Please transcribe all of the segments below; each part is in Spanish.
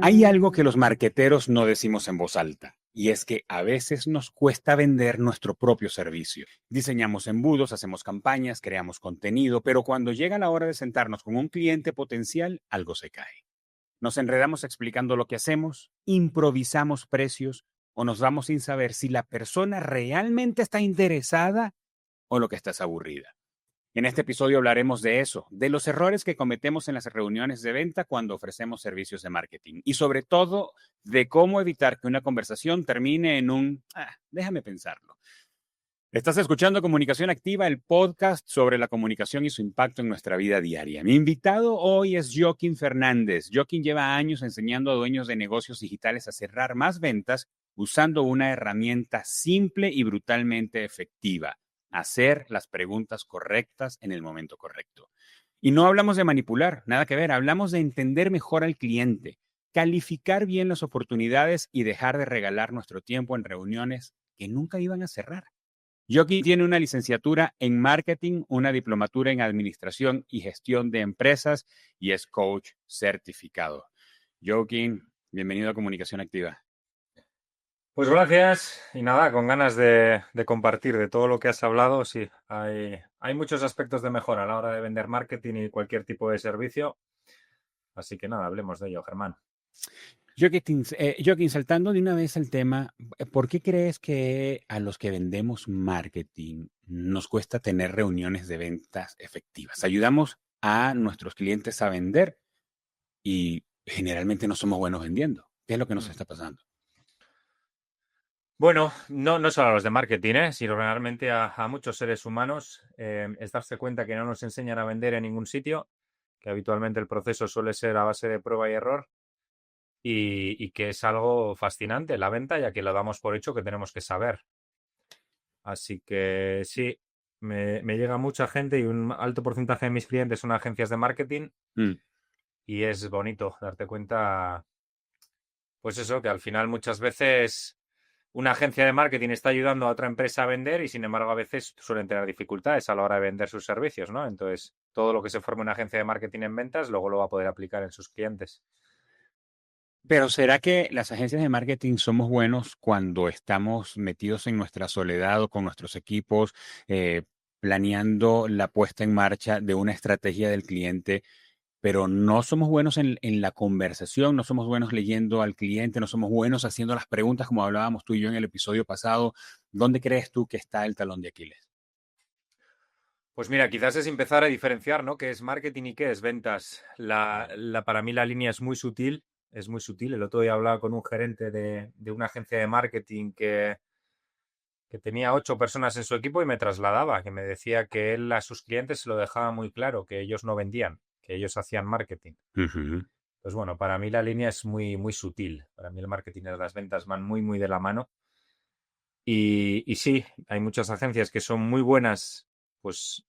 Hay algo que los marqueteros no decimos en voz alta, y es que a veces nos cuesta vender nuestro propio servicio. Diseñamos embudos, hacemos campañas, creamos contenido, pero cuando llega la hora de sentarnos con un cliente potencial, algo se cae. Nos enredamos explicando lo que hacemos, improvisamos precios o nos vamos sin saber si la persona realmente está interesada o lo que está es aburrida. En este episodio hablaremos de eso, de los errores que cometemos en las reuniones de venta cuando ofrecemos servicios de marketing y sobre todo de cómo evitar que una conversación termine en un déjame pensarlo. Estás escuchando Comunicación Activa, el podcast sobre la comunicación y su impacto en nuestra vida diaria. Mi invitado hoy es Joaquín Fernández. Joaquín lleva años enseñando a dueños de negocios digitales a cerrar más ventas usando una herramienta simple y brutalmente efectiva: hacer las preguntas correctas en el momento correcto. Y no hablamos de manipular, nada que ver, hablamos de entender mejor al cliente, calificar bien las oportunidades y dejar de regalar nuestro tiempo en reuniones que nunca iban a cerrar. Joaquín tiene una licenciatura en marketing, una diplomatura en administración y gestión de empresas y es coach certificado. Joaquín, bienvenido a Comunicación Activa. Pues gracias y nada, con ganas de compartir de todo lo que has hablado. Sí, hay muchos aspectos de mejora a la hora de vender marketing y cualquier tipo de servicio. Así que nada, hablemos de ello, Germán. Joaquín, saltando de una vez al tema, ¿por qué crees que a los que vendemos marketing nos cuesta tener reuniones de ventas efectivas? Ayudamos a nuestros clientes a vender y generalmente no somos buenos vendiendo. ¿Qué es lo que nos está pasando? Bueno, no solo a los de marketing, sino realmente a muchos seres humanos. Es darse cuenta que no nos enseñan a vender en ningún sitio, que habitualmente el proceso suele ser a base de prueba y error y que es algo fascinante la venta, ya que lo damos por hecho que tenemos que saber. Así que sí, me llega mucha gente y un alto porcentaje de mis clientes son agencias de marketing Mm. y es bonito darte cuenta, pues eso, que al final muchas veces una agencia de marketing está ayudando a otra empresa a vender y sin embargo a veces suelen tener dificultades a la hora de vender sus servicios, ¿no? Entonces, todo lo que se forme una agencia de marketing en ventas luego lo va a poder aplicar en sus clientes. Pero ¿será que las agencias de marketing somos buenos cuando estamos metidos en nuestra soledad o con nuestros equipos, eh, planeando la puesta en marcha de una estrategia del cliente, pero no somos buenos en la conversación, no somos buenos leyendo al cliente, no somos buenos haciendo las preguntas como hablábamos tú y yo en el episodio pasado? ¿Dónde crees tú que está el talón de Aquiles? Pues mira, quizás es empezar a diferenciar, ¿no? ¿Qué es marketing y qué es ventas? Para mí la línea es muy sutil, es muy sutil. El otro día hablaba con un gerente de una agencia de marketing que tenía 8 personas en su equipo y me trasladaba, que me decía que él a sus clientes se lo dejaba muy claro, que ellos no vendían, que ellos hacían marketing. Ujú. Pues bueno, para mí la línea es muy, muy sutil. Para mí el marketing y las ventas van muy, muy de la mano. Y sí, hay muchas agencias que son muy buenas, pues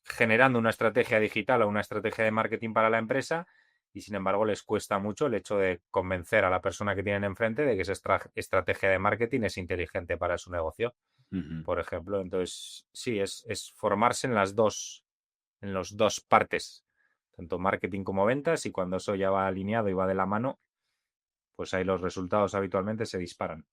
generando una estrategia digital o una estrategia de marketing para la empresa y sin embargo les cuesta mucho el hecho de convencer a la persona que tienen enfrente de que esa estrategia de marketing es inteligente para su negocio, Ujú. por ejemplo. Entonces, sí, es formarse en las dos partes, tanto marketing como ventas, y cuando eso ya va alineado y va de la mano, pues ahí los resultados habitualmente se disparan.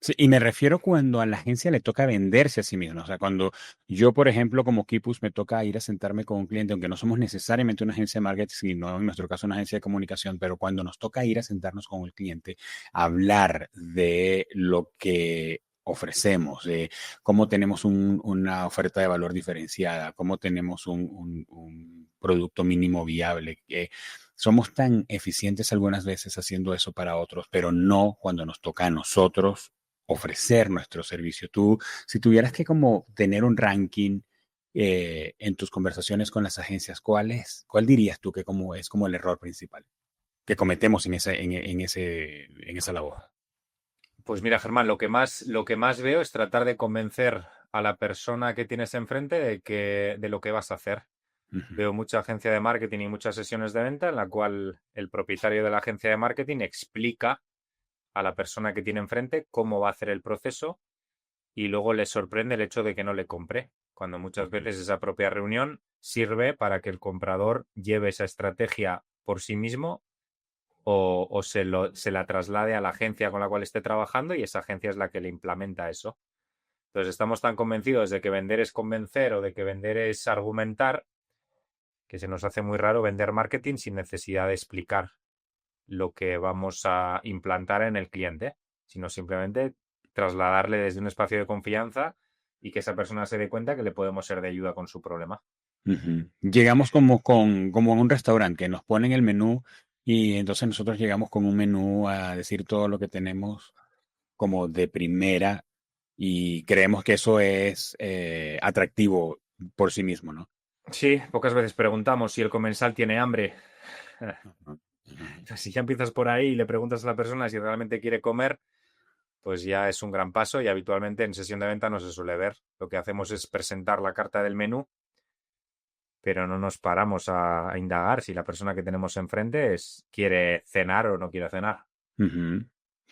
Sí, y me refiero cuando a la agencia le toca venderse a sí misma. O sea, cuando yo, por ejemplo, como Kipus, me toca ir a sentarme con un cliente, aunque no somos necesariamente una agencia de marketing, sino en nuestro caso una agencia de comunicación, pero cuando nos toca ir a sentarnos con el cliente, hablar de lo que ofrecemos, de cómo tenemos una oferta de valor diferenciada, cómo tenemos un producto mínimo viable, que somos tan eficientes algunas veces haciendo eso para otros, pero no cuando nos toca a nosotros ofrecer nuestro servicio. Tú, si tuvieras que como tener un ranking en tus conversaciones con las agencias, ¿cuál dirías tú que como es como el error principal que cometemos en esa labor? Pues mira, Germán, lo que más veo es tratar de convencer a la persona que tienes enfrente de lo que vas a hacer. Ujú. Veo mucha agencia de marketing y muchas sesiones de venta en la cual el propietario de la agencia de marketing explica a la persona que tiene enfrente cómo va a hacer el proceso y luego le sorprende el hecho de que no le compre, cuando muchas Ujú. veces esa propia reunión sirve para que el comprador lleve esa estrategia por sí mismo o se la traslade a la agencia con la cual esté trabajando y esa agencia es la que le implementa eso. Entonces estamos tan convencidos de que vender es convencer o de que vender es argumentar que se nos hace muy raro vender marketing sin necesidad de explicar lo que vamos a implantar en el cliente, sino simplemente trasladarle desde un espacio de confianza y que esa persona se dé cuenta que le podemos ser de ayuda con su problema. Ujú. Llegamos como a un restaurante que nos ponen el menú y entonces nosotros llegamos con un menú a decir todo lo que tenemos como de primera y creemos que eso es atractivo por sí mismo, ¿no? Sí, pocas veces preguntamos si el comensal tiene hambre. Ujú, ujú. Si ya empiezas por ahí y le preguntas a la persona si realmente quiere comer, pues ya es un gran paso y habitualmente en sesión de venta no se suele ver. Lo que hacemos es presentar la carta del menú, pero no nos paramos a indagar si la persona que tenemos enfrente quiere cenar o no quiere cenar. Ujú.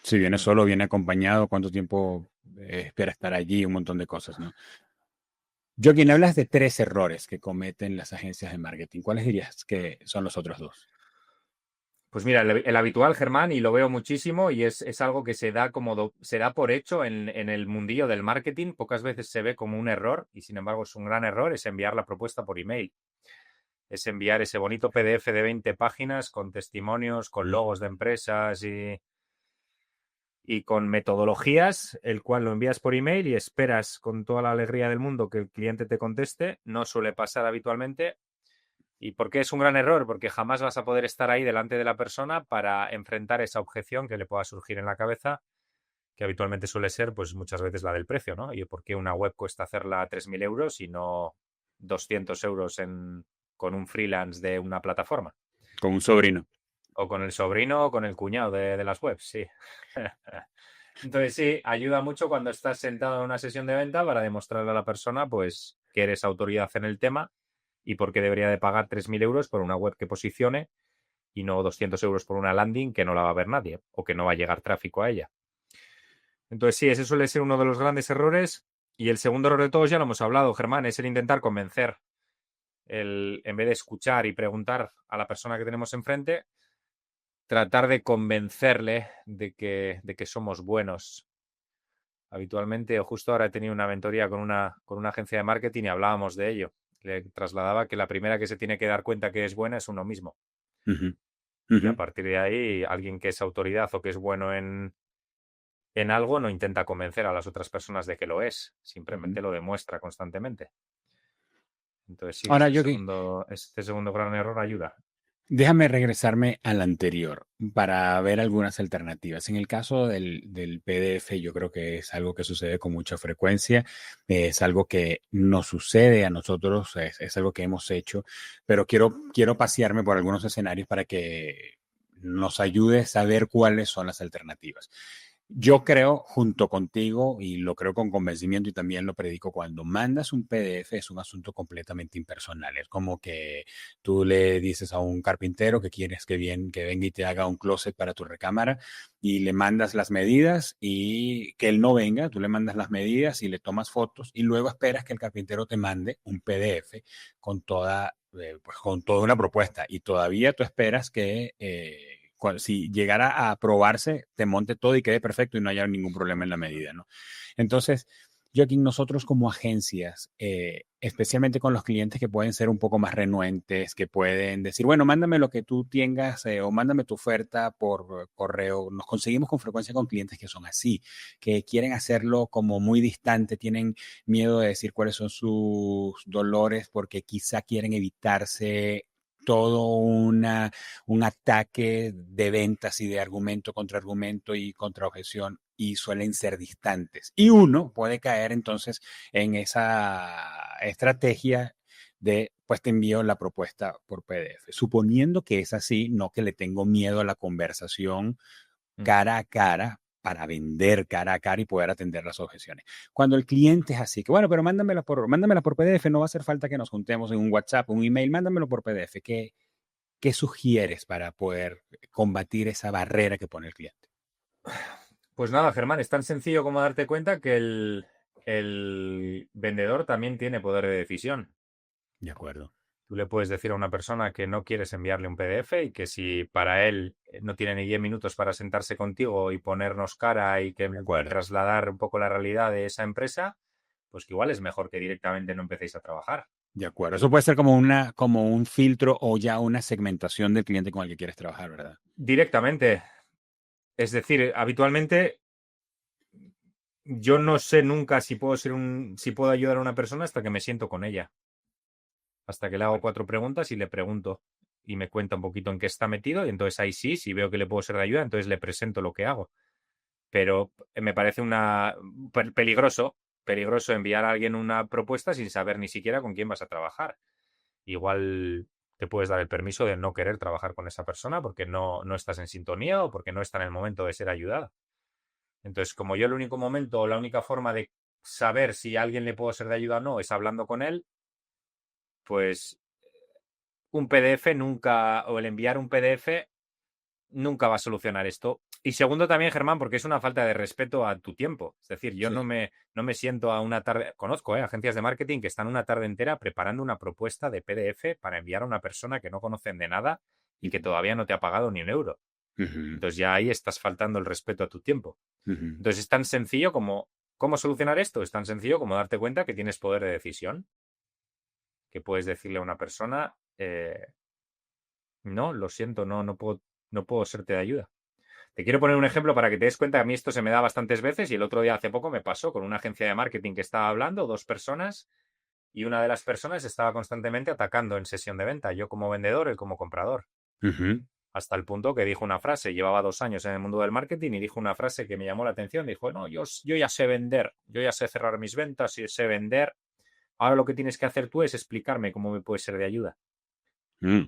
Si viene solo, viene acompañado, cuánto tiempo espera estar allí, un montón de cosas, ¿no? Joaquín, hablas de 3 errores que cometen las agencias de marketing. ¿Cuáles dirías que son los otros 2? Pues mira, el habitual, Germán, y lo veo muchísimo, y es algo que se da se da por hecho en el mundillo del marketing. Pocas veces se ve como un error, y sin embargo es un gran error, es enviar la propuesta por email. Es enviar ese bonito PDF de 20 páginas con testimonios, con logos de empresas y con metodologías, el cual lo envías por email y esperas con toda la alegría del mundo que el cliente te conteste. No suele pasar habitualmente. ¿Y por qué es un gran error? Porque jamás vas a poder estar ahí delante de la persona para enfrentar esa objeción que le pueda surgir en la cabeza, que habitualmente suele ser, pues muchas veces la del precio, ¿no? ¿Y por qué una web cuesta hacerla 3.000 euros y no 200 euros con un freelance de una plataforma? Con un sobrino. O con el sobrino o con el cuñado de las webs, sí. Entonces sí, ayuda mucho cuando estás sentado en una sesión de venta para demostrarle a la persona pues que eres autoridad en el tema y por qué debería de pagar 3.000 euros por una web que posicione y no 200 euros por una landing que no la va a ver nadie o que no va a llegar tráfico a ella. Entonces sí, ese suele ser uno de los grandes errores. Y el segundo error de todos ya lo hemos hablado, Germán, es el intentar convencer. En vez de escuchar y preguntar a la persona que tenemos enfrente, tratar de convencerle de que somos buenos. Habitualmente, o justo ahora he tenido una mentoría con una agencia de marketing y hablábamos de ello. Le trasladaba que la primera que se tiene que dar cuenta que es buena es uno mismo. Ujú, Y a ujú, partir de ahí, alguien que es autoridad o que es bueno en algo no intenta convencer a las otras personas de que lo es. ujú. Simplemente lo demuestra constantemente. Entonces, sí, Ahora, Joaquín, este segundo gran error ayuda. déjame regresarme al anterior para ver algunas alternativas. En el caso del PDF, yo creo que es algo que sucede con mucha frecuencia, es algo que nos sucede a nosotros, es algo que hemos hecho, pero quiero pasearme por algunos escenarios para que nos ayude a saber cuáles son las alternativas. Yo creo, junto contigo, y lo creo con convencimiento y también lo predico, cuando mandas un PDF es un asunto completamente impersonal. Es como que tú le dices a un carpintero que quieres que venga y te haga un closet para tu recámara y le mandas las medidas y que él no venga, tú le mandas las medidas y le tomas fotos y luego esperas que el carpintero te mande un PDF pues, con toda una propuesta y todavía tú esperas que si llegara a aprobarse, te monte todo y quede perfecto y no haya ningún problema en la medida, ¿no? Entonces, Joaquín, nosotros como agencias, especialmente con los clientes que pueden ser un poco más renuentes, que pueden decir, bueno, mándame lo que tú tengas o mándame tu oferta por correo. Nos conseguimos con frecuencia con clientes que son así, que quieren hacerlo como muy distante, tienen miedo de decir cuáles son sus dolores porque quizá quieren evitarse todo un ataque de ventas y de argumento contra argumento y contra objeción y suelen ser distantes. Y uno puede caer entonces en esa estrategia de, pues te envío la propuesta por PDF. Suponiendo que es así, no que le tengo miedo a la conversación Mm. cara a cara para vender cara a cara y poder atender las objeciones. Cuando el cliente es así, que bueno, pero mándamela por PDF, no va a hacer falta que nos juntemos en un WhatsApp, un email, mándamelo por PDF. ¿Qué sugieres para poder combatir esa barrera que pone el cliente? Pues nada, Germán, es tan sencillo como darte cuenta que el vendedor también tiene poder de decisión. De acuerdo. Tú le puedes decir a una persona que no quieres enviarle un PDF y que si para él no tiene ni 10 minutos para sentarse contigo y ponernos cara y que De acuerdo. trasladar un poco la realidad de esa empresa, pues que igual es mejor que directamente no empecéis a trabajar. De acuerdo. Eso puede ser como un filtro o ya una segmentación del cliente con el que quieres trabajar, ¿verdad? Directamente. Es decir, habitualmente yo no sé nunca si si puedo ayudar a una persona hasta que me siento con ella. Hasta que le hago 4 preguntas y le pregunto y me cuenta un poquito en qué está metido y entonces ahí sí, si veo que le puedo ser de ayuda, entonces le presento lo que hago. Pero me parece peligroso enviar a alguien una propuesta sin saber ni siquiera con quién vas a trabajar. Igual te puedes dar el permiso de no querer trabajar con esa persona porque no estás en sintonía o porque no está en el momento de ser ayudada. Entonces, como yo el único momento o la única forma de saber si a alguien le puedo ser de ayuda o no es hablando con él, pues un PDF nunca, o el enviar un PDF nunca va a solucionar esto. Y segundo también, Germán, porque es una falta de respeto a tu tiempo. Es decir, yo Sí. no me siento a una tarde, conozco agencias de marketing que están una tarde entera preparando una propuesta de PDF para enviar a una persona que no conocen de nada y que todavía no te ha pagado ni un euro. Ujú, Entonces ya ahí estás faltando el respeto a tu tiempo. ujú. Entonces es tan sencillo como, ¿cómo solucionar esto? Es tan sencillo como darte cuenta que tienes poder de decisión, que puedes decirle a una persona, no, lo siento, no puedo serte de ayuda. Te quiero poner un ejemplo para que te des cuenta que a mí esto se me da bastantes veces y el otro día hace poco me pasó con una agencia de marketing que estaba hablando, 2 personas, y una de las personas estaba constantemente atacando en sesión de venta, yo como vendedor, él como comprador. Ujú. Hasta el punto que dijo una frase, llevaba 2 años en el mundo del marketing y dijo una frase que me llamó la atención, dijo, no, yo ya sé vender, yo ya sé cerrar mis ventas y sé vender, ahora lo que tienes que hacer tú es explicarme cómo me puedes ser de ayuda. Mm,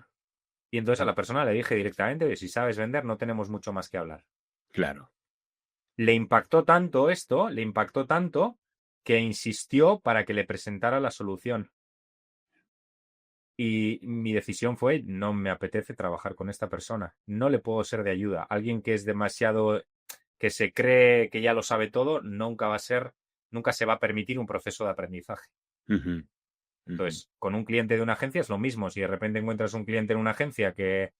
Y entonces a la persona le dije directamente, si sabes vender no tenemos mucho más que hablar. claro. Le impactó tanto que insistió para que le presentara la solución. Y mi decisión fue, no me apetece trabajar con esta persona, no le puedo ser de ayuda. Alguien que es demasiado, que se cree que ya lo sabe todo, nunca se va a permitir un proceso de aprendizaje. Ujú, ujú. Entonces, con un cliente de una agencia es lo mismo. Si de repente encuentras un cliente en una agencia que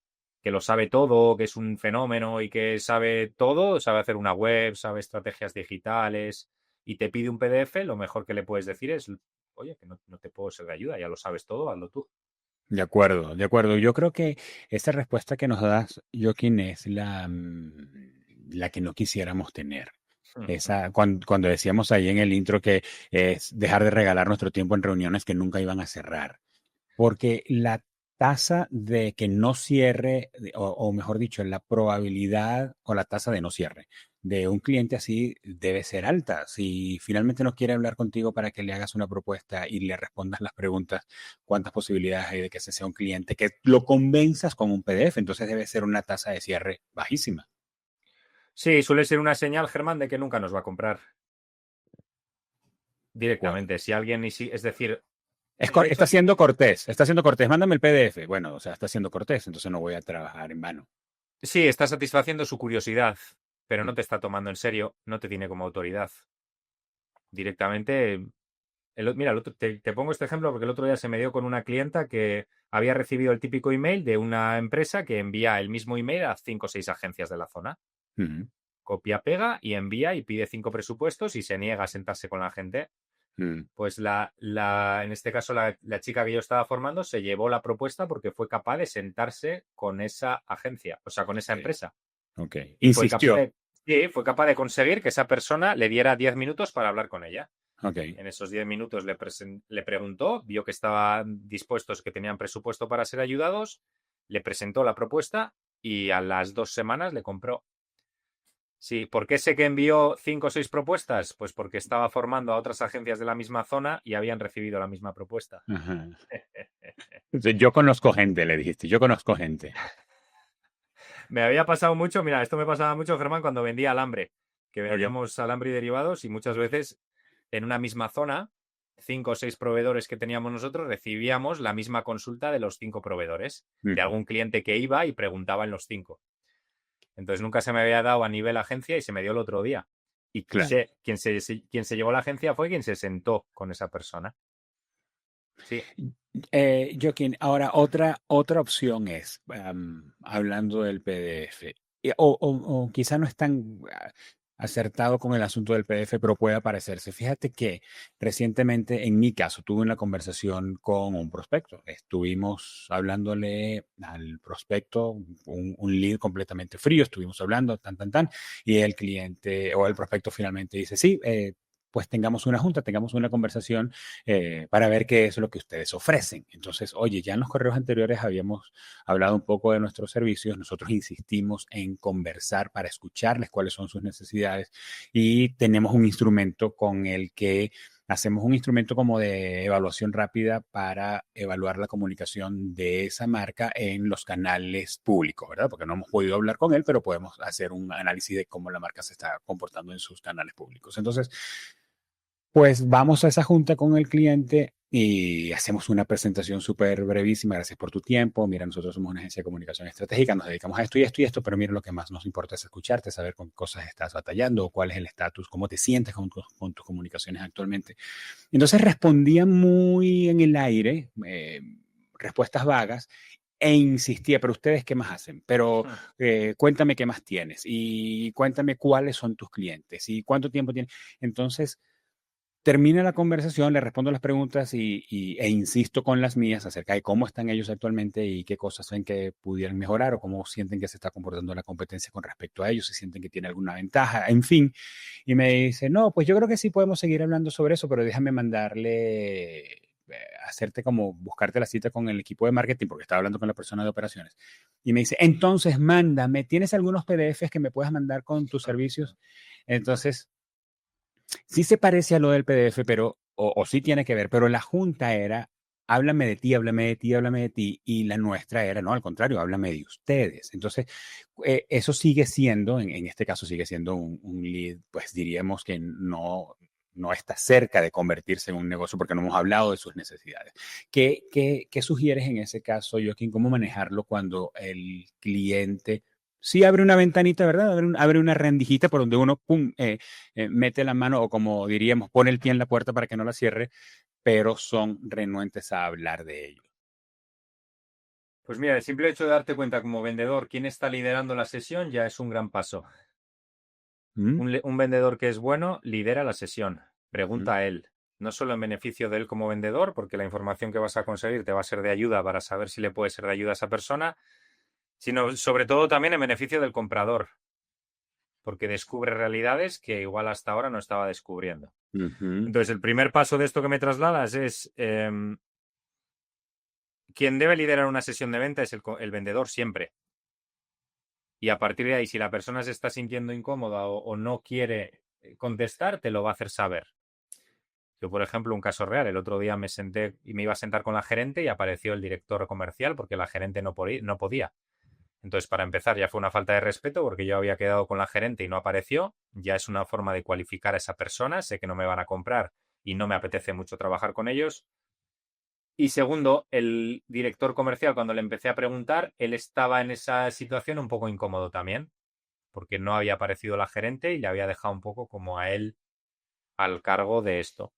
lo sabe todo, que es un fenómeno y que sabe todo, sabe hacer una web, sabe estrategias digitales y te pide un PDF, lo mejor que le puedes decir es, oye, que no te puedo ser de ayuda, ya lo sabes todo, hazlo tú. De acuerdo, de acuerdo. Yo creo que esa respuesta que nos das, Joaquín, es la que no quisiéramos tener. Cuando decíamos ahí en el intro que es dejar de regalar nuestro tiempo en reuniones que nunca iban a cerrar. Porque la tasa de que no cierre, o mejor dicho, la probabilidad o la tasa de no cierre de un cliente así debe ser alta. Si finalmente no quiere hablar contigo para que le hagas una propuesta y le respondas las preguntas, ¿cuántas posibilidades hay de que ese sea un cliente? Que lo convenzas con un PDF, entonces debe ser una tasa de cierre bajísima. Sí, suele ser una señal, Germán, de que nunca nos va a comprar De acuerdo. directamente. Si alguien, es decir, de hecho, Está siendo cortés, está siendo cortés, mándame el PDF. Bueno, o sea, está siendo cortés, entonces no voy a trabajar en vano. sí, está satisfaciendo su curiosidad, pero no te está tomando en serio, no te tiene como autoridad. Directamente, mira, te pongo este ejemplo porque el otro día se me dio con una clienta que había recibido el típico email de una empresa que envía el mismo email a 5 o 6 agencias de la zona. Ujú, Copia, pega y envía y pide 5 presupuestos y se niega a sentarse con la gente. ujú. Pues en este caso, la chica que yo estaba formando se llevó la propuesta porque fue capaz de sentarse con esa agencia, o sea, con esa Ok, empresa. ok. Y fue capaz Insistió. sí, fue capaz de conseguir que esa persona le diera 10 minutos para hablar con ella. Ok. En esos 10 minutos le preguntó, vio que estaban dispuestos, que tenían presupuesto para ser ayudados, le presentó la propuesta y a las 2 semanas le compró. Sí, ¿por qué sé que envió 5 o 6 propuestas? Pues porque estaba formando a otras agencias de la misma zona y habían recibido la misma propuesta. Ajá. Yo conozco gente, le dijiste. Yo conozco gente. Me había pasado mucho, mira, esto me pasaba mucho, Germán, cuando vendía alambre, que Ok. vendíamos alambre y derivados y muchas veces en una misma zona, 5 o 6 proveedores que teníamos nosotros, recibíamos la misma consulta de los 5 proveedores, de Ujú. algún cliente que iba y preguntaba en los 5. Entonces nunca se me había dado a nivel agencia y se me dio el otro día. Y Claro. quien se llevó la agencia fue quien se sentó con esa persona. Sí. Joaquín, ahora otra opción es, hablando del PDF, o quizá no es tan acertado con el asunto del PDF, pero puede parecerse. Fíjate que recientemente, en mi caso, tuve una conversación con un prospecto. Estuvimos hablándole al prospecto, un lead completamente frío, estuvimos hablando, y el cliente o el prospecto finalmente dice, sí, pues tengamos una junta, tengamos una conversación para ver qué es lo que ustedes ofrecen. Entonces, oye, ya en los correos anteriores habíamos hablado un poco de nuestros servicios, nosotros insistimos en conversar para escucharles cuáles son sus necesidades y tenemos un instrumento con el que hacemos un instrumento como de evaluación rápida para evaluar la comunicación de esa marca en los canales públicos, ¿verdad? Porque no hemos podido hablar con él, pero podemos hacer un análisis de cómo la marca se está comportando en sus canales públicos. Entonces, pues vamos a esa junta con el cliente y hacemos una presentación súper brevísima. Gracias por tu tiempo. Mira, nosotros somos una agencia de comunicación estratégica, nos dedicamos a esto y esto y esto, pero mira, lo que más nos importa es escucharte, saber con qué cosas estás batallando, o cuál es el estatus, cómo te sientes con tus comunicaciones actualmente. Entonces respondía muy en el aire, respuestas vagas, e insistía, pero ustedes qué más hacen, pero cuéntame qué más tienes y cuéntame cuáles son tus clientes y cuánto tiempo tienes. Entonces, termina la conversación, le respondo las preguntas e insisto con las mías acerca de cómo están ellos actualmente y qué cosas ven que pudieran mejorar o cómo sienten que se está comportando la competencia con respecto a ellos, si sienten que tiene alguna ventaja, en fin. Y me dice, no, pues yo creo que sí podemos seguir hablando sobre eso, pero déjame mandarle, hacerte como buscarte la cita con el equipo de marketing, porque estaba hablando con la persona de operaciones. Y me dice, entonces mándame, ¿tienes algunos PDFs que me puedas mandar con tus servicios? Entonces, sí se parece a lo del PDF, pero, o sí tiene que ver, pero la junta era, háblame de ti, háblame de ti, háblame de ti, y la nuestra era, no, al contrario, háblame de ustedes. Entonces, eso sigue siendo, en este caso sigue siendo un lead, pues diríamos que no está cerca de convertirse en un negocio porque no hemos hablado de sus necesidades. ¿Qué sugieres en ese caso, Joaquín? ¿Cómo manejarlo cuando el cliente sí abre una ventanita, ¿verdad? Abre una rendijita por donde uno, pum, mete la mano o como diríamos, pone el pie en la puerta para que no la cierre, pero son renuentes a hablar de ello. Pues mira, el simple hecho de darte cuenta como vendedor quién está liderando la sesión ya es un gran paso. ¿Mm? Un vendedor que es bueno lidera la sesión, ¿Mm? pregunta a él, no solo en beneficio de él como vendedor, porque la información que vas a conseguir te va a ser de ayuda para saber si le puede ser de ayuda a esa persona, sino sobre todo también en beneficio del comprador, porque descubre realidades que igual hasta ahora no estaba descubriendo. Ujú. Entonces, el primer paso de esto que me trasladas es, quien debe liderar una sesión de venta es el vendedor siempre. Y a partir de ahí, si la persona se está sintiendo incómoda o no quiere contestar, te lo va a hacer saber. Yo, por ejemplo, un caso real, el otro día me senté y me iba a sentar con la gerente y apareció el director comercial porque la gerente no podía. Entonces, para empezar, ya fue una falta de respeto porque yo había quedado con la gerente y no apareció. Ya es una forma de cualificar a esa persona. Sé que no me van a comprar y no me apetece mucho trabajar con ellos. Y segundo, el director comercial, cuando le empecé a preguntar, él estaba en esa situación un poco incómodo también, porque no había aparecido la gerente y le había dejado un poco como a él al cargo de esto.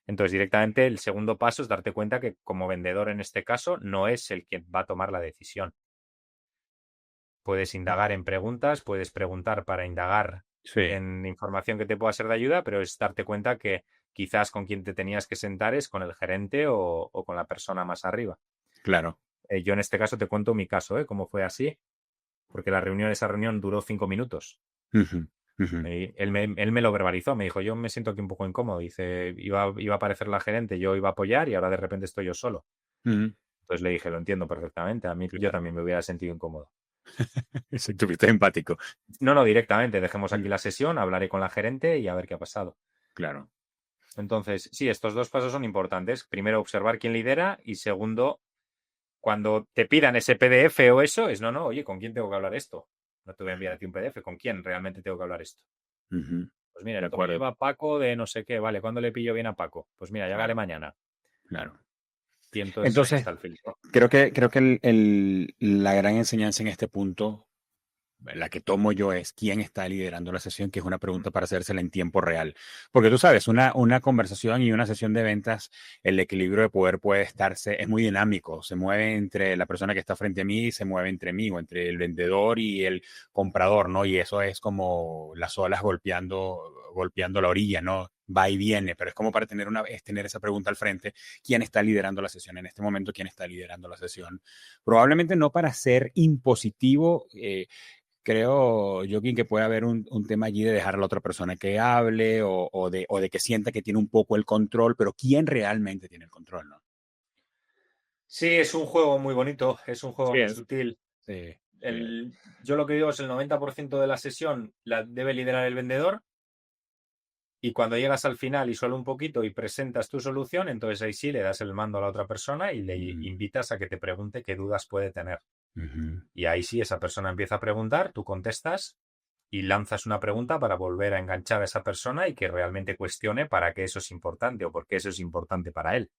Entonces, directamente el segundo paso es darte cuenta que como vendedor en este caso no es el quien va a tomar la decisión. Puedes indagar en preguntas, puedes preguntar para indagar Sí, en información que te pueda ser de ayuda, pero es darte cuenta que quizás con quien te tenías que sentar es con el gerente o con la persona más arriba. claro. Yo en este caso te cuento mi caso, cómo fue así, porque esa reunión duró 5 minutos. Ujú, ujú, Él me lo verbalizó, me dijo, yo me siento aquí un poco incómodo. Dice, iba a aparecer la gerente, yo iba a apoyar y ahora de repente estoy yo solo. ujú, Entonces le dije, lo entiendo perfectamente, a mí yo claro. también me hubiera sentido incómodo. Estuviste empático. No, no, directamente, dejemos Mm, aquí la sesión, hablaré con la gerente y a ver qué ha pasado. claro. Entonces, sí, estos dos pasos son importantes. Primero, observar quién lidera y segundo, cuando te pidan ese PDF o eso, es no, oye, ¿con quién tengo que hablar esto? No te voy a enviar a ti un PDF, ¿con quién realmente tengo que hablar esto? Ujú, Pues mira, de esto me acuerdo. lleva Paco de no sé qué, vale, ¿cuándo le pillo bien a Paco? Pues mira, llágale Claro, mañana. claro. Y entonces ahí Entonces, está el filtro. creo que la gran enseñanza en este punto la que tomo yo es quién está liderando la sesión, que es una pregunta para hacérsela en tiempo real. Porque tú sabes, una conversación y una sesión de ventas, el equilibrio de poder puede estarse, es muy dinámico, se mueve entre la persona que está frente a mí y se mueve entre mí o entre el vendedor y el comprador, ¿no? Y eso es como las olas golpeando la orilla, ¿no? Va y viene, pero es como para es tener esa pregunta al frente, ¿quién está liderando la sesión en este momento? ¿Quién está liderando la sesión? Probablemente no para ser impositivo, creo, Joaquín, que puede haber un tema allí de dejar a la otra persona que hable o de que sienta que tiene un poco el control, pero ¿quién realmente tiene el control, no? Sí, es un juego muy bonito, es un juego Sí, muy es. sutil. Sí, sí. Yo lo que digo es el 90% de la sesión la debe liderar el vendedor y cuando llegas al final y solo un poquito y presentas tu solución, entonces ahí sí le das el mando a la otra persona y le Mm, invitas a que te pregunte qué dudas puede tener. ujú. Y ahí sí esa persona empieza a preguntar, tú contestas y lanzas una pregunta para volver a enganchar a esa persona y que realmente cuestione para qué eso es importante o por qué eso es importante para él.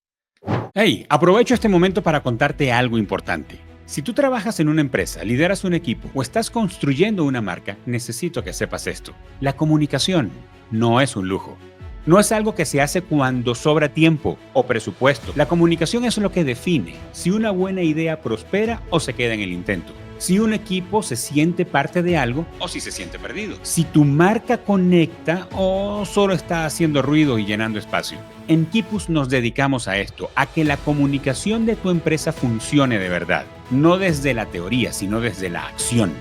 Hey, aprovecho este momento para contarte algo importante. Si tú trabajas en una empresa, lideras un equipo o estás construyendo una marca, necesito que sepas esto. La comunicación no es un lujo. No es algo que se hace cuando sobra tiempo o presupuesto. La comunicación es lo que define si una buena idea prospera o se queda en el intento. Si un equipo se siente parte de algo o si se siente perdido. Si tu marca conecta o solo está haciendo ruido y llenando espacio. En Kipus nos dedicamos a esto, a que la comunicación de tu empresa funcione de verdad. No desde la teoría, sino desde la acción.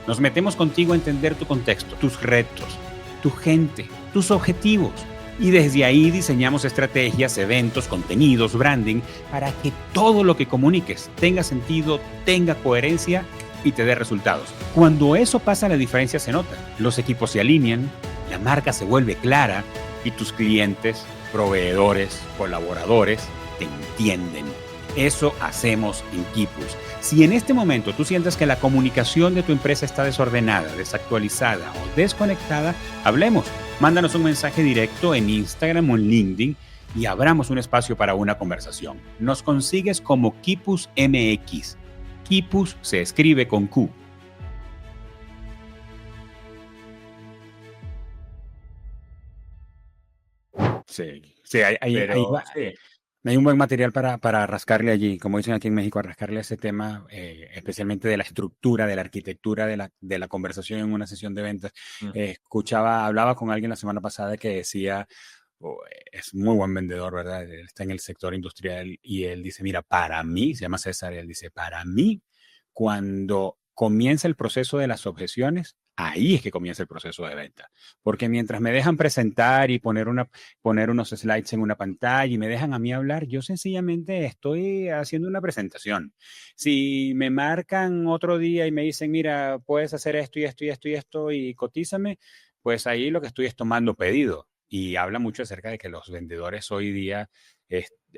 Nos metemos contigo a entender tu contexto, tus retos, tu gente, tus objetivos. Y desde ahí diseñamos estrategias, eventos, contenidos, branding, para que todo lo que comuniques tenga sentido, tenga coherencia y te dé resultados. Cuando eso pasa, la diferencia se nota. Los equipos se alinean, la marca se vuelve clara y tus clientes, proveedores, colaboradores te entienden. Eso hacemos en Kipus. Si en este momento tú sientes que la comunicación de tu empresa está desordenada, desactualizada o desconectada, hablemos. Mándanos un mensaje directo en Instagram o en LinkedIn y abramos un espacio para una conversación. Nos consigues como Kipus MX. Kipus se escribe con Q. Sí, sí, Pero sí, hay un buen material para rascarle allí, como dicen aquí en México, a rascarle ese tema, especialmente de la estructura, de la arquitectura de la conversación en una sesión de ventas. Hablaba con alguien la semana pasada que decía, es muy buen vendedor, ¿verdad? Él está en el sector industrial y él dice, mira, para mí, se llama César, y él dice, para mí, cuando comienza el proceso de las objeciones, ahí es que comienza el proceso de venta. Porque mientras me dejan presentar y poner unos slides en una pantalla y me dejan a mí hablar, yo sencillamente estoy haciendo una presentación. Si me marcan otro día y me dicen, mira, puedes hacer esto y esto y esto y esto y cotízame, pues ahí lo que estoy es tomando pedido. Y habla mucho acerca de que los vendedores hoy día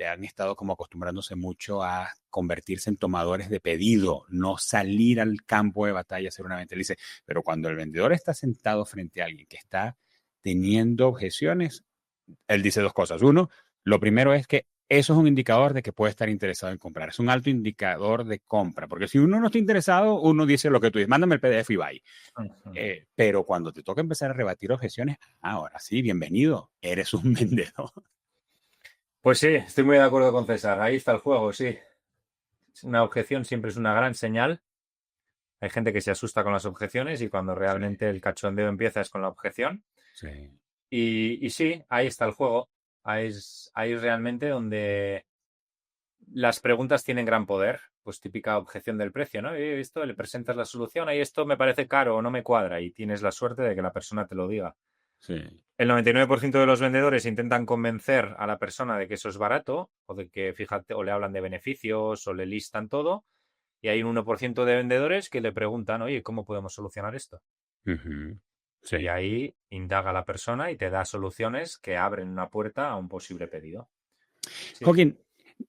han estado como acostumbrándose mucho a convertirse en tomadores de pedido, no salir al campo de batalla a hacer una venta. Él dice, pero cuando el vendedor está sentado frente a alguien que está teniendo objeciones, él dice dos cosas. Uno, lo primero es que eso es un indicador de que puede estar interesado en comprar. Es un alto indicador de compra, porque si uno no está interesado, uno dice lo que tú dices, mándame el PDF y bye. Pero cuando te toca empezar a rebatir objeciones, ahora sí, bienvenido, eres un vendedor. pues sí, estoy muy de acuerdo con César. Ahí está el juego, sí. Una objeción siempre es una gran señal. Hay gente que se asusta con las objeciones y cuando Sí, realmente el cachondeo empieza es con la objeción. sí. Y sí, ahí está el juego. Ahí es realmente donde las preguntas tienen gran poder. Pues típica objeción del precio, ¿no? Esto le presentas la solución, ahí esto me parece caro o no me cuadra y tienes la suerte de que la persona te lo diga. Sí. El 99% de los vendedores intentan convencer a la persona de que eso es barato o de que, fíjate, o le hablan de beneficios o le listan todo. Y hay un 1% de vendedores que le preguntan, oye, ¿cómo podemos solucionar esto? Uh-huh. Y Sí. ahí indaga la persona y te da soluciones que abren una puerta a un posible pedido. Sí. Joaquín,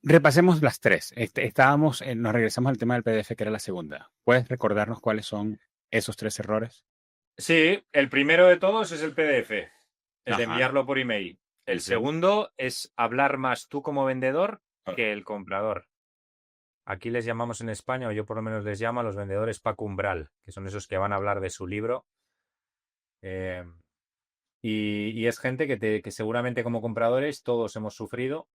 repasemos las tres. Nos regresamos al tema del PDF, que era la segunda. ¿Puedes recordarnos cuáles son esos tres errores? Sí, el primero de todos es el PDF, el de Ajá. enviarlo por email. El El segundo. segundo es hablar más tú como vendedor que el comprador. aquí les llamamos en España, o yo por lo menos les llamo a los vendedores Paco Umbral, que son esos que van a hablar de su libro. eh, y es gente que seguramente como compradores todos hemos sufrido.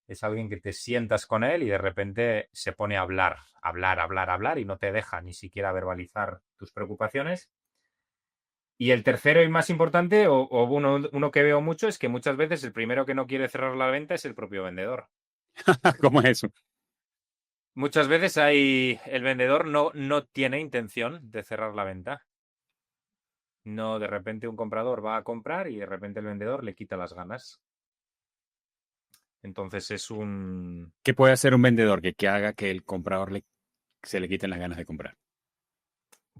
Es alguien que te sientas con él y de repente se pone a hablar, hablar, hablar, hablar y no te deja ni siquiera verbalizar tus preocupaciones. Y el tercero y más importante, o uno que veo mucho, es que muchas veces el primero que no quiere cerrar la venta es el propio vendedor. ¿Cómo es eso? Muchas veces el vendedor no tiene intención de cerrar la venta. No, de repente un comprador va a comprar y de repente el vendedor le quita las ganas. Entonces ¿Qué puede hacer un vendedor que haga que el comprador se le quiten las ganas de comprar?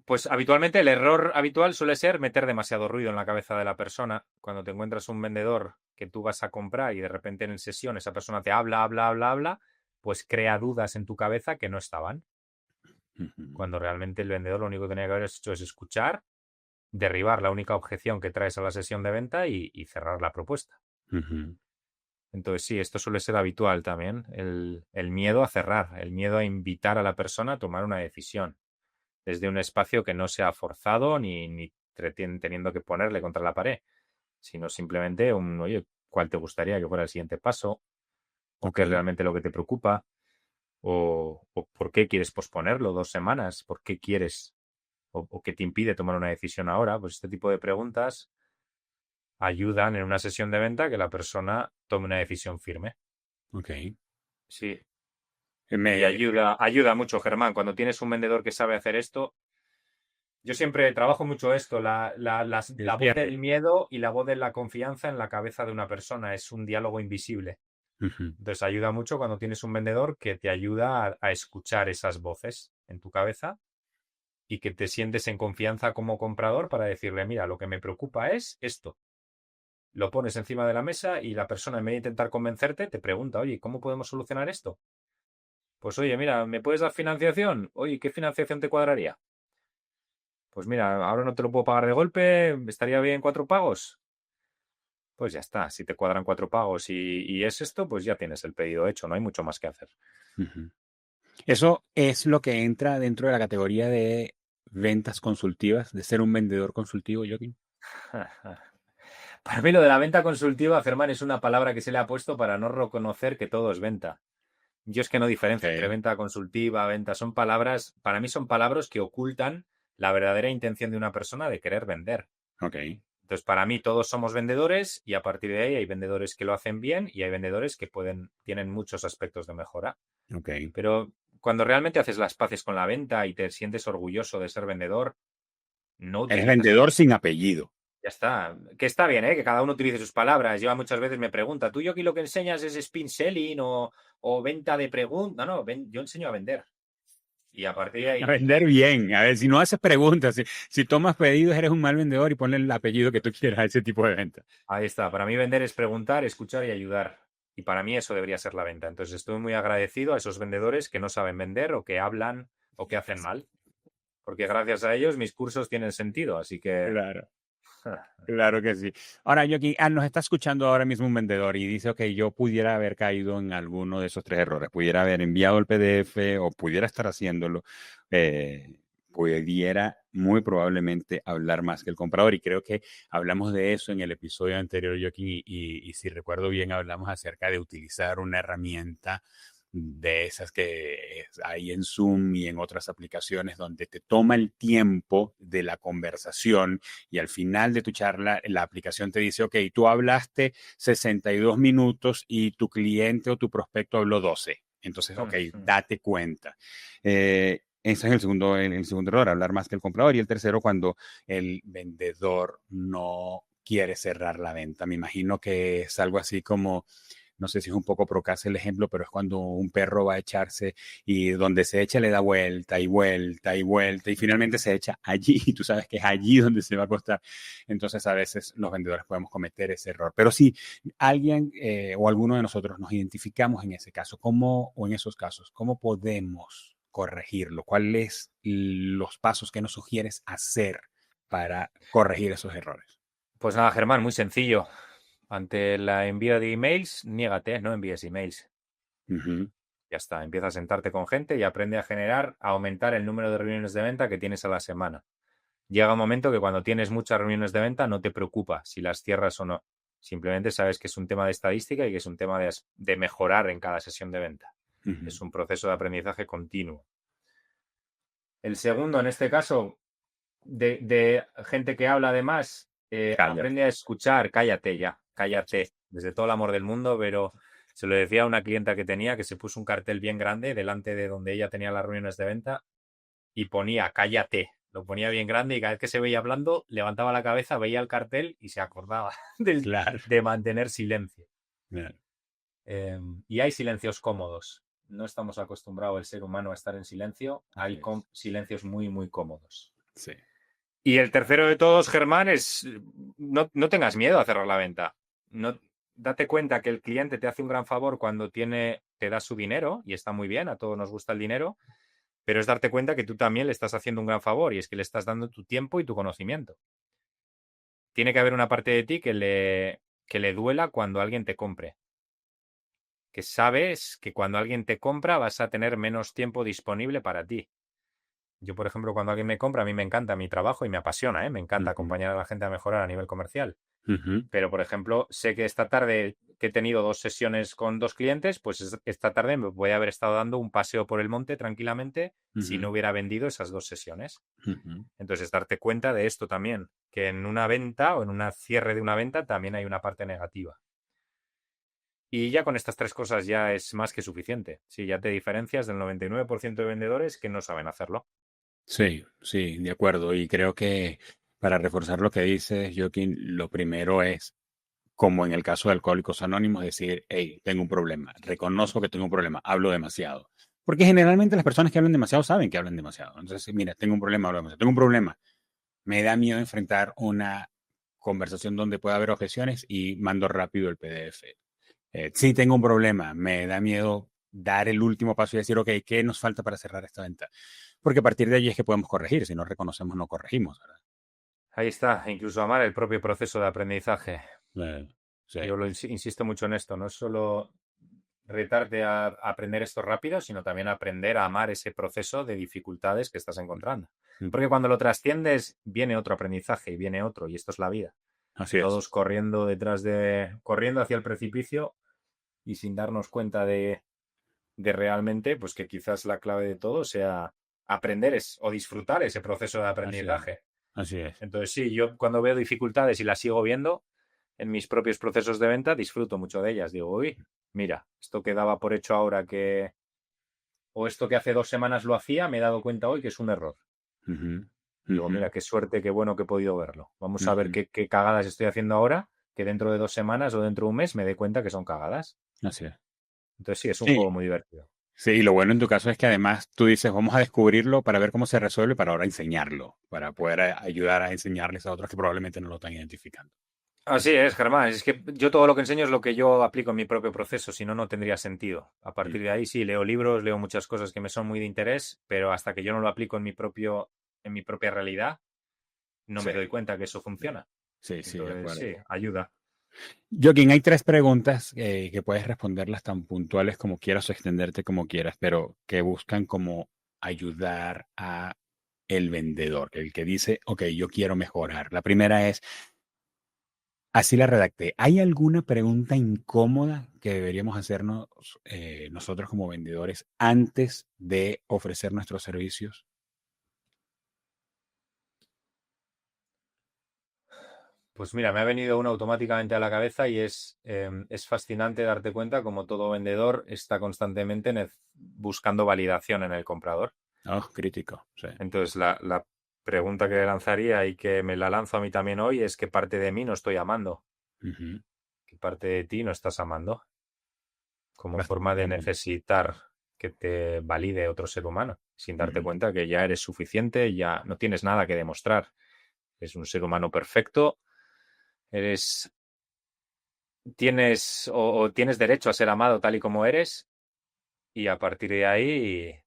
Pues habitualmente el error habitual suele ser meter demasiado ruido en la cabeza de la persona. Cuando te encuentras un vendedor que tú vas a comprar y de repente en sesión esa persona te habla, habla, habla, habla, pues crea dudas en tu cabeza que no estaban. Ujú, Cuando realmente el vendedor lo único que tenía que haber hecho es escuchar, derribar la única objeción que traes a la sesión de venta y cerrar la propuesta. ujú. Entonces sí, esto suele ser habitual también, el miedo a cerrar, el miedo a invitar a la persona a tomar una decisión desde un espacio que no sea forzado ni teniendo que ponerle contra la pared, sino simplemente oye, ¿cuál te gustaría que fuera el siguiente paso? ¿O Ok. qué es realmente lo que te preocupa? ¿O por qué quieres posponerlo 2 semanas? ¿Por qué quieres o qué te impide tomar una decisión ahora? Pues este tipo de preguntas ayudan en una sesión de venta a que la persona tome una decisión firme. Ok. Sí, y Me, ayuda mucho, Germán. Cuando tienes un vendedor que sabe hacer esto, yo siempre trabajo mucho esto, el la voz cierre. del miedo y la voz de la confianza en la cabeza de una persona. Es un diálogo invisible. Ujú, Entonces ayuda mucho cuando tienes un vendedor que te ayuda a escuchar esas voces en tu cabeza y que te sientes en confianza como comprador para decirle, mira, lo que me preocupa es esto. Lo pones encima de la mesa y la persona, en vez de intentar convencerte, te pregunta, oye, ¿cómo podemos solucionar esto? Pues oye, mira, ¿me puedes dar financiación? Oye, ¿qué financiación te cuadraría? Pues mira, ahora no te lo puedo pagar de golpe, ¿estaría bien 4 pagos? Pues ya está, si te cuadran 4 pagos y es esto, pues ya tienes el pedido hecho, no hay mucho más que hacer. ujú. Eso es lo que entra dentro de la categoría de ventas consultivas, de ser un vendedor consultivo, Joaquín. Para mí lo de la venta consultiva, Germán, es una palabra que se le ha puesto para no reconocer que todo es venta. Yo es que no diferencio entre Ok, venta consultiva, venta, son palabras, para mí son palabras que ocultan la verdadera intención de una persona de querer vender. ok, Entonces, para mí todos somos vendedores y a partir de ahí hay vendedores que lo hacen bien y hay vendedores que tienen muchos aspectos de mejora. ok. Pero cuando realmente haces las paces con la venta y te sientes orgulloso de ser vendedor, no Eres utilizas. vendedor sin apellido. Ya está. Que está bien, ¿eh? Que cada uno utilice sus palabras. Yo muchas veces me pregunta, ¿tú yo aquí lo que enseñas es spin selling o venta de preguntas? No, yo enseño a vender. Y a partir de A ahí, vender bien. A ver, si no haces preguntas, si tomas pedidos, eres un mal vendedor y ponle el apellido que tú quieras a ese tipo de venta. ahí está. Para mí vender es preguntar, escuchar y ayudar. Y para mí eso debería ser la venta. Entonces estoy muy agradecido a esos vendedores que no saben vender o que hablan o que hacen mal. Porque gracias a ellos mis cursos tienen sentido. Así que Claro. Claro que sí. Ahora, Joaquín, nos está escuchando ahora mismo un vendedor y dice, ok, yo pudiera haber caído en alguno de esos tres errores. Pudiera haber enviado el PDF o pudiera estar haciéndolo. Pudiera muy probablemente hablar más que el comprador. Y creo que hablamos de eso en el episodio anterior, Joaquín, y si recuerdo bien, hablamos acerca de utilizar una herramienta de esas que hay en Zoom y en otras aplicaciones donde te toma el tiempo de la conversación y al final de tu charla la aplicación te dice, ok, tú hablaste 62 minutos y tu cliente o tu prospecto habló 12. Entonces, ok, date cuenta. Ese es el segundo error, hablar más que el comprador. Y el tercero, cuando el vendedor no quiere cerrar la venta. Me imagino que es algo así como no sé si es un poco procaz el ejemplo, pero es cuando un perro va a echarse y donde se echa le da vuelta y vuelta y vuelta y finalmente se echa allí y tú sabes que es allí donde se va a acostar. Entonces a veces los vendedores podemos cometer ese error. Pero si alguien o alguno de nosotros nos identificamos en ese caso, ¿cómo o en esos casos, cómo podemos corregirlo? ¿Cuáles los pasos que nos sugieres hacer para corregir esos errores? pues nada, Germán, muy sencillo. Ante la envío de emails, niégate, no envíes emails. Uh -huh. Ya está, empieza a sentarte con gente y aprende a aumentar el número de reuniones de venta que tienes a la semana. Llega un momento que cuando tienes muchas reuniones de venta no te preocupa si las cierras o no. Simplemente sabes que es un tema de estadística y que es un tema de mejorar en cada sesión de venta. Es un proceso de aprendizaje continuo. El segundo, en este caso, de gente que habla además, aprende a escuchar, cállate ya, cállate, desde todo el amor del mundo, pero se lo decía a una clienta que tenía que se puso un cartel bien grande delante de donde ella tenía las reuniones de venta y ponía cállate, lo ponía bien grande y cada vez que se veía hablando levantaba la cabeza, veía el cartel y se acordaba Claro. de mantener silencio. Claro. Y hay silencios cómodos. No estamos acostumbrados el ser humano a estar en silencio. Hay silencios muy, muy cómodos. Sí. Y el tercero de todos, Germán, es no tengas miedo a cerrar la venta. No, date cuenta que el cliente te hace un gran favor cuando te da su dinero, y está muy bien, a todos nos gusta el dinero, pero es darte cuenta que tú también le estás haciendo un gran favor, y es que le estás dando tu tiempo y tu conocimiento. Tiene que haber una parte de ti que le duela cuando alguien te compre. Que sabes que cuando alguien te compra vas a tener menos tiempo disponible para ti. Yo, por ejemplo, cuando alguien me compra, a mí me encanta mi trabajo y me apasiona, ¿eh? Me encanta acompañar a la gente a mejorar a nivel comercial. Pero, por ejemplo, sé que esta tarde que he tenido 2 sesiones con 2 clientes, pues esta tarde me voy a haber estado dando un paseo por el monte tranquilamente si no hubiera vendido esas 2 sesiones. Entonces, darte cuenta de esto también, que en una venta o en un cierre de una venta también hay una parte negativa. Y ya con estas 3 cosas ya es más que suficiente. Sí, ya te diferencias del 99% de vendedores que no saben hacerlo. Sí, sí, de acuerdo. Y creo que para reforzar lo que dices, Joaquín, lo primero es, como en el caso de Alcohólicos Anónimos, decir, hey, tengo un problema, reconozco que tengo un problema, hablo demasiado. Porque generalmente las personas que hablan demasiado saben que hablan demasiado. Entonces, mira, tengo un problema, hablo demasiado. Tengo un problema. Me da miedo enfrentar una conversación donde pueda haber objeciones y mando rápido el PDF. Sí, tengo un problema. Me da miedo dar el último paso y decir, ok, ¿qué nos falta para cerrar esta venta? Porque a partir de allí es que podemos corregir. Si no reconocemos, no corregimos, ¿verdad? Ahí está, incluso amar el propio proceso de aprendizaje. Sí. Yo insisto mucho en esto, no es solo retarte a aprender esto rápido, sino también aprender a amar ese proceso de dificultades que estás encontrando. Porque cuando lo trasciendes, viene otro aprendizaje y viene otro, y esto es la vida. Así es. Todos corriendo corriendo hacia el precipicio y sin darnos cuenta de realmente, pues que quizás la clave de todo sea aprender o disfrutar ese proceso de aprendizaje. Así es. Entonces, sí, yo cuando veo dificultades y las sigo viendo en mis propios procesos de venta, disfruto mucho de ellas. Digo, uy, mira, esto que daba por hecho ahora o esto que hace 2 semanas lo hacía, me he dado cuenta hoy que es un error. Digo, mira, qué suerte, qué bueno que he podido verlo. Vamos a ver qué cagadas estoy haciendo ahora, que dentro de 2 semanas o dentro de un mes me dé cuenta que son cagadas. Así es. Entonces, sí, es un juego muy divertido. Sí, y lo bueno en tu caso es que además tú dices, vamos a descubrirlo para ver cómo se resuelve para ahora enseñarlo, para poder ayudar a enseñarles a otros que probablemente no lo están identificando. Así es, Germán. Es que yo todo lo que enseño es lo que yo aplico en mi propio proceso, si no, no tendría sentido. A partir de ahí sí, leo libros, leo muchas cosas que me son muy de interés, pero hasta que yo no lo aplico en mi propia realidad, no me doy cuenta que eso funciona. Sí, Entonces, de acuerdo. sí, ayuda. Joaquín, hay 3 preguntas que puedes responderlas tan puntuales como quieras o extenderte como quieras, pero que buscan como ayudar a el vendedor, el que dice, ok, yo quiero mejorar. La primera es, así la redacté. ¿Hay alguna pregunta incómoda que deberíamos hacernos nosotros como vendedores antes de ofrecer nuestros servicios? Pues mira, me ha venido una automáticamente a la cabeza y es fascinante darte cuenta como todo vendedor está constantemente buscando validación en el comprador. Oh, crítico, sí. Entonces, la pregunta que lanzaría y que me la lanzo a mí también hoy es ¿qué parte de mí no estoy amando? ¿Qué parte de ti no estás amando? Como forma de necesitar que te valide otro ser humano, sin darte cuenta que ya eres suficiente, ya no tienes nada que demostrar. Eres un ser humano perfecto, tienes derecho a ser amado tal y como eres, y a partir de ahí,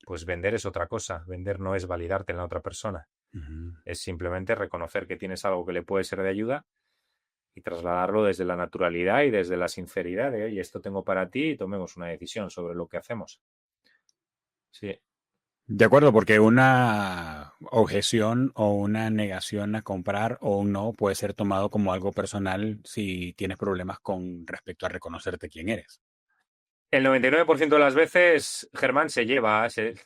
pues vender es otra cosa. Vender no es validarte en la otra persona. Es simplemente reconocer que tienes algo que le puede ser de ayuda y trasladarlo desde la naturalidad y desde la sinceridad de, oye, esto tengo para ti y tomemos una decisión sobre lo que hacemos. Sí. De acuerdo, porque una objeción o una negación a comprar o un no puede ser tomado como algo personal si tienes problemas con respecto a reconocerte quién eres. El 99% de las veces, Germán,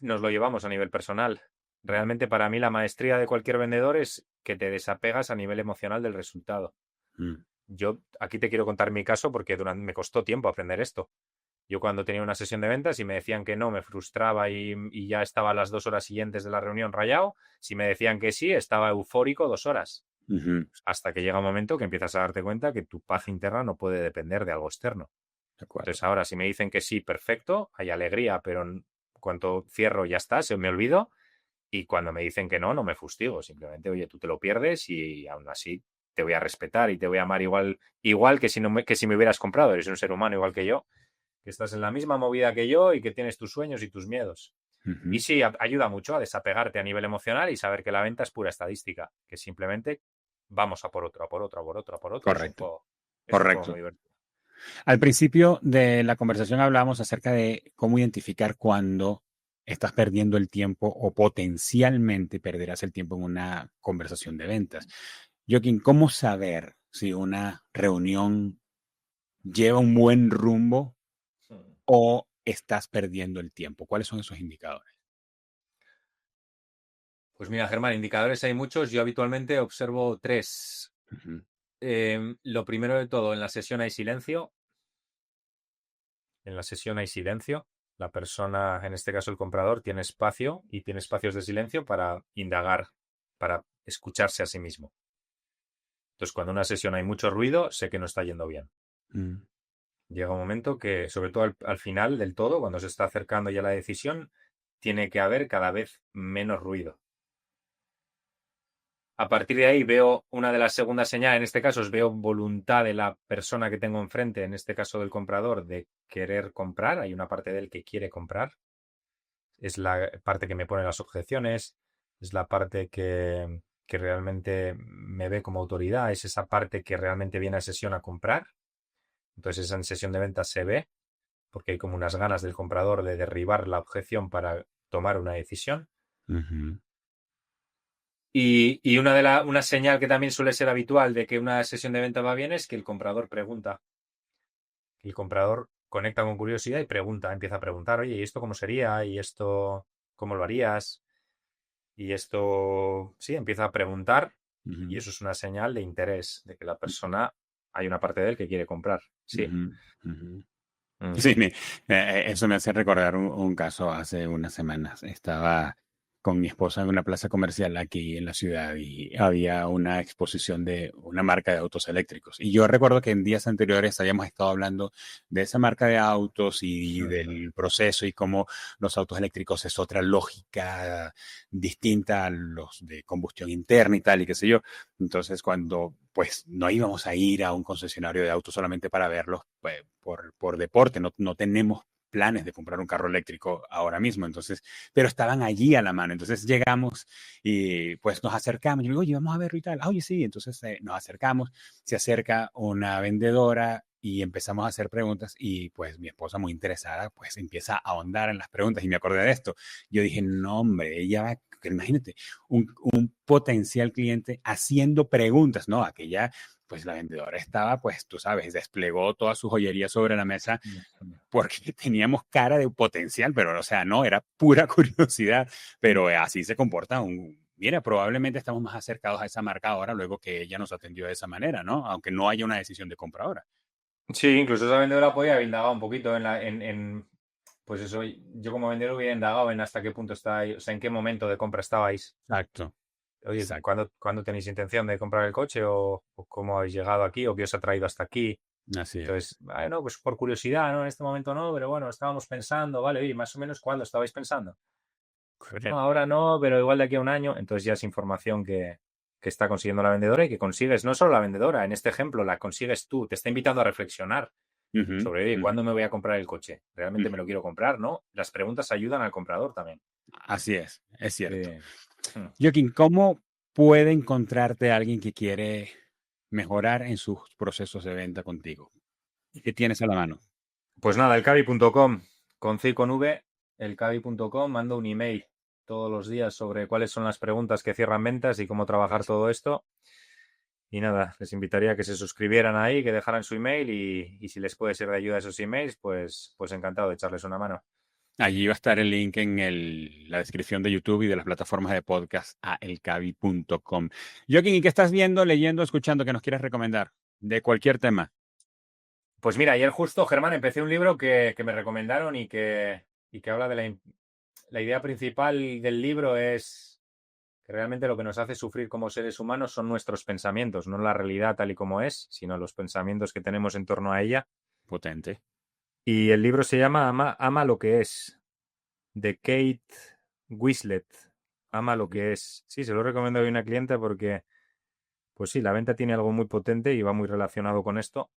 nos lo llevamos a nivel personal. Realmente para mí la maestría de cualquier vendedor es que te desapegas a nivel emocional del resultado. Mm, Yo aquí te quiero contar mi caso porque me costó tiempo aprender esto. Yo cuando tenía una sesión de ventas y me decían que no, me frustraba y ya estaba las 2 horas siguientes de la reunión rayado. Si me decían que sí, estaba eufórico 2 horas. ujú, Hasta que llega un momento que empiezas a darte cuenta que tu paz interna no puede depender de algo externo. de acuerdo. Entonces ahora si me dicen que sí, perfecto, hay alegría, pero en cuanto cierro ya está, se me olvido. Y cuando me dicen que no, no me fustigo. Simplemente, oye, tú te lo pierdes y aún así te voy a respetar y te voy a amar igual que que si me hubieras comprado. Eres un ser humano igual que yo, que estás en la misma movida que yo y que tienes tus sueños y tus miedos. Y Ujú, sí, ayuda mucho a desapegarte a nivel emocional y saber que la venta es pura estadística, que simplemente vamos a por otro, a por otro, a por otro, a por otro. correcto, Es un juego muy correcto. divertido. Al principio de la conversación hablamos acerca de cómo identificar cuando estás perdiendo el tiempo o potencialmente perderás el tiempo en una conversación de ventas. Joaquín, ¿cómo saber si una reunión lleva un buen rumbo o estás perdiendo el tiempo? ¿Cuáles son esos indicadores? Pues mira, Germán, indicadores hay muchos. Yo habitualmente observo 3. Ujú, Lo primero de todo, en la sesión hay silencio. En la sesión hay silencio. La persona, en este caso el comprador, tiene espacio y tiene espacios de silencio para indagar, para escucharse a sí mismo. Entonces, cuando en una sesión hay mucho ruido, sé que no está yendo bien. mm, Llega un momento que, sobre todo al final del todo, cuando se está acercando ya la decisión, tiene que haber cada vez menos ruido. A partir de ahí veo una de las segundas señales, en este caso veo voluntad de la persona que tengo enfrente, en este caso del comprador, de querer comprar. Hay una parte de él que quiere comprar. Es la parte que me pone las objeciones, es la parte que realmente me ve como autoridad, es esa parte que realmente viene a sesión a comprar. Entonces esa en sesión de ventas se ve, porque hay como unas ganas del comprador de derribar la objeción para tomar una decisión. ujú, Y una señal que también suele ser habitual de que una sesión de venta va bien es que el comprador pregunta. El comprador conecta con curiosidad y pregunta, empieza a preguntar, oye, ¿y esto cómo sería? ¿Y esto cómo lo harías? Y esto, sí, empieza a preguntar y ujú, eso es una señal de interés, de que la persona, hay una parte de él que quiere comprar. Sí. ujú, ujú. Sí, Ujú. eso me hace recordar un caso hace unas semanas. Estaba con mi esposa en una plaza comercial aquí en la ciudad y había una exposición de una marca de autos eléctricos. Y yo recuerdo que en días anteriores habíamos estado hablando de esa marca de autos y del proceso y cómo los autos eléctricos es otra lógica distinta a los de combustión interna y tal y qué sé yo. Entonces, cuando pues no íbamos a ir a un concesionario de autos solamente para verlos pues, por deporte, no tenemos planes de comprar un carro eléctrico ahora mismo, entonces, pero estaban allí a la mano, entonces llegamos y pues nos acercamos, yo digo, oye, vamos a verlo y tal, oye, sí, entonces nos acercamos, se acerca una vendedora y empezamos a hacer preguntas y pues mi esposa muy interesada pues empieza a ahondar en las preguntas y me acordé de esto, yo dije, no hombre, ella va, imagínate, un potencial cliente haciendo preguntas, ¿no? Aquella, pues la vendedora estaba, pues tú sabes, desplegó toda su joyería sobre la mesa porque teníamos cara de potencial, pero o sea, no, era pura curiosidad, pero así se comporta un... Mira, probablemente estamos más acercados a esa marca ahora, luego que ella nos atendió de esa manera, ¿no? Aunque no haya una decisión de compra ahora. Sí, incluso esa vendedora podía haber indagado un poquito pues eso, yo como vendedor hubiera indagado en hasta qué punto estáis, o sea, en qué momento de compra estabais. Exacto, Oye, exacto. ¿cuándo tenéis intención de comprar el coche? ¿O cómo habéis llegado aquí? ¿O qué os ha traído hasta aquí? Así es. Entonces, bueno, pues por curiosidad, ¿no? En este momento no, pero bueno, estábamos pensando, vale, oye, más o menos ¿cuándo estabais pensando? Pues no, ahora no, pero igual de aquí a un año. Entonces ya es información que está consiguiendo la vendedora y que consigues, no solo la vendedora, en este ejemplo, la consigues tú, te está invitando a reflexionar Ujú, sobre, oye, ujú, ¿cuándo me voy a comprar el coche? ¿Realmente me lo ujú. quiero comprar, no? Las preguntas ayudan al comprador también. Así es Sí. cierto. Joaquín, ¿cómo puede encontrarte alguien que quiere mejorar en sus procesos de venta contigo. ¿Qué tienes a la mano? Pues nada, elcavi.com, con C y con V, elcavi.com, mando un email todos los días sobre cuáles son las preguntas que cierran ventas y cómo trabajar todo esto. Y nada, les invitaría a que se suscribieran ahí, que dejaran su email y si les puede ser de ayuda esos emails, pues encantado de echarles una mano. Allí va a estar el link en la descripción de YouTube y de las plataformas de podcast a elcavi.com. Joaquín, ¿y qué estás viendo, leyendo, escuchando que nos quieras recomendar de cualquier tema? Pues mira, ayer justo, Germán, empecé un libro que me recomendaron y que habla de la idea principal del libro es que realmente lo que nos hace sufrir como seres humanos son nuestros pensamientos, no la realidad tal y como es, sino los pensamientos que tenemos en torno a ella. Potente. Y el libro se llama Ama lo que es, de Kate Winslet. Ama lo que es. Sí, se lo recomiendo a una clienta porque, pues sí, la venta tiene algo muy potente y va muy relacionado con esto.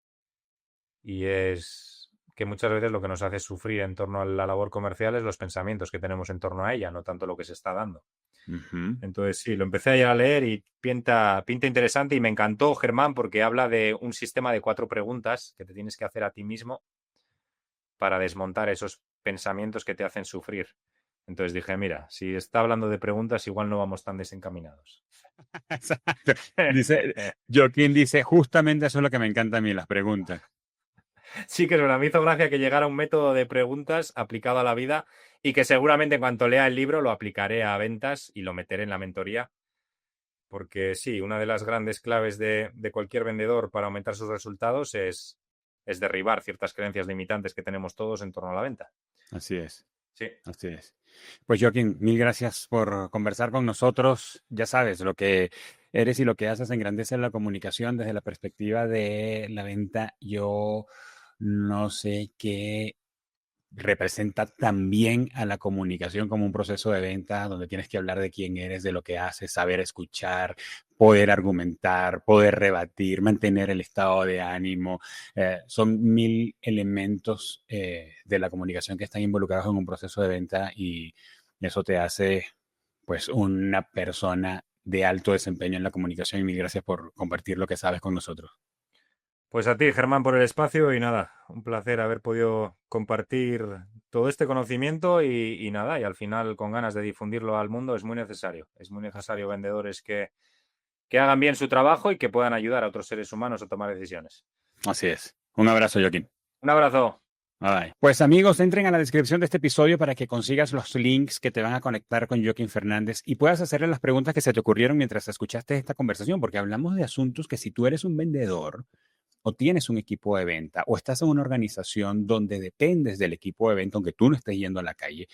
Y es que muchas veces lo que nos hace sufrir en torno a la labor comercial es los pensamientos que tenemos en torno a ella, no tanto lo que se está dando. Uh-huh. Entonces, sí, lo empecé ayer a leer y pinta interesante y me encantó, Germán, porque habla de un sistema de 4 preguntas que te tienes que hacer a ti mismo para desmontar esos pensamientos que te hacen sufrir. Entonces dije, mira, si está hablando de preguntas, igual no vamos tan desencaminados. Exacto. Dice, Joaquín dice, justamente eso es lo que me encanta a mí, las preguntas. Sí que es verdad, me hizo gracia que llegara un método de preguntas aplicado a la vida y que seguramente en cuanto lea el libro lo aplicaré a ventas y lo meteré en la mentoría. Porque sí, una de las grandes claves de cualquier vendedor para aumentar sus resultados es derribar ciertas creencias limitantes que tenemos todos en torno a la venta. Así es. Sí. Así es. Pues Joaquín, mil gracias por conversar con nosotros. Ya sabes, lo que eres y lo que haces engrandece la comunicación desde la perspectiva de la venta. Yo no sé qué representa también a la comunicación como un proceso de venta donde tienes que hablar de quién eres, de lo que haces, saber escuchar, poder argumentar, poder rebatir, mantener el estado de ánimo. Son 1000 elementos de la comunicación que están involucrados en un proceso de venta y eso te hace pues una persona de alto desempeño en la comunicación y mil gracias por compartir lo que sabes con nosotros. Pues a ti, Germán, por el espacio y nada, un placer haber podido compartir todo este conocimiento y nada, y al final con ganas de difundirlo al mundo es muy necesario. Es muy necesario vendedores que hagan bien su trabajo y que puedan ayudar a otros seres humanos a tomar decisiones. Así es. Un abrazo, Joaquín. Un abrazo. Bye. Pues amigos, entren a la descripción de este episodio para que consigas los links que te van a conectar con Joaquín Fernández y puedas hacerle las preguntas que se te ocurrieron mientras escuchaste esta conversación, porque hablamos de asuntos que si tú eres un vendedor o tienes un equipo de venta o estás en una organización donde dependes del equipo de venta, aunque tú no estés yendo a la calle,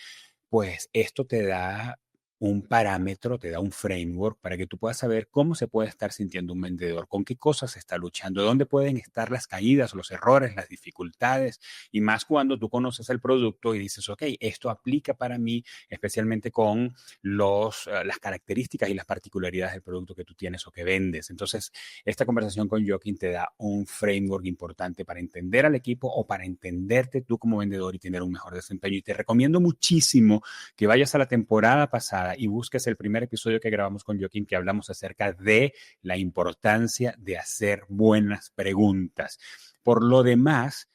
pues esto te da un parámetro, te da un framework para que tú puedas saber cómo se puede estar sintiendo un vendedor, con qué cosas se está luchando, dónde pueden estar las caídas, los errores, las dificultades, y más cuando tú conoces el producto y dices, ok, esto aplica para mí, especialmente con las características y las particularidades del producto que tú tienes o que vendes. Entonces, esta conversación con Joaquín te da un framework importante para entender al equipo o para entenderte tú como vendedor y tener un mejor desempeño. Y te recomiendo muchísimo que vayas a la temporada pasada y busques el primer episodio que grabamos con Joaquín, que hablamos acerca de la importancia de hacer buenas preguntas. Por lo demás,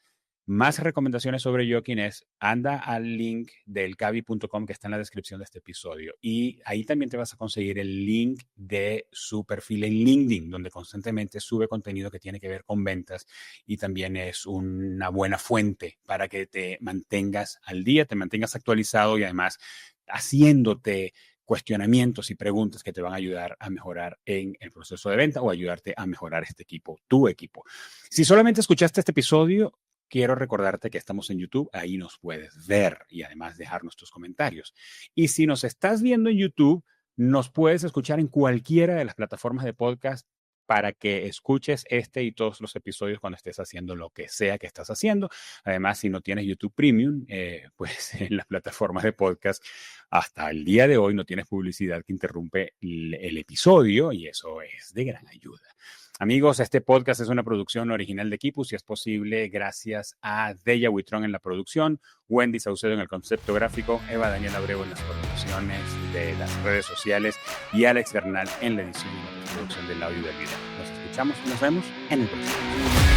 más recomendaciones sobre Joaquín es, anda al link del cavi.com que está en la descripción de este episodio y ahí también te vas a conseguir el link de su perfil en LinkedIn, donde constantemente sube contenido que tiene que ver con ventas y también es una buena fuente para que te mantengas al día, te mantengas actualizado y además haciéndote cuestionamientos y preguntas que te van a ayudar a mejorar en el proceso de venta o ayudarte a mejorar este equipo, tu equipo. Si solamente escuchaste este episodio, quiero recordarte que estamos en YouTube, ahí nos puedes ver y además dejarnos tus comentarios. Y si nos estás viendo en YouTube, nos puedes escuchar en cualquiera de las plataformas de podcast para que escuches este y todos los episodios cuando estés haciendo lo que sea que estás haciendo. Además, si no tienes YouTube Premium, pues en las plataformas de podcast, hasta el día de hoy no tienes publicidad que interrumpe el episodio y eso es de gran ayuda. Amigos, este podcast es una producción original de Kipus y es posible gracias a Deya Huitrón en la producción, Wendy Saucedo en el concepto gráfico, Eva Daniel Abreu en las coordinaciones de las redes sociales y Alex Bernal en la edición y la producción del audio y del video. Nos escuchamos. escuchamos y nos vemos en el próximo.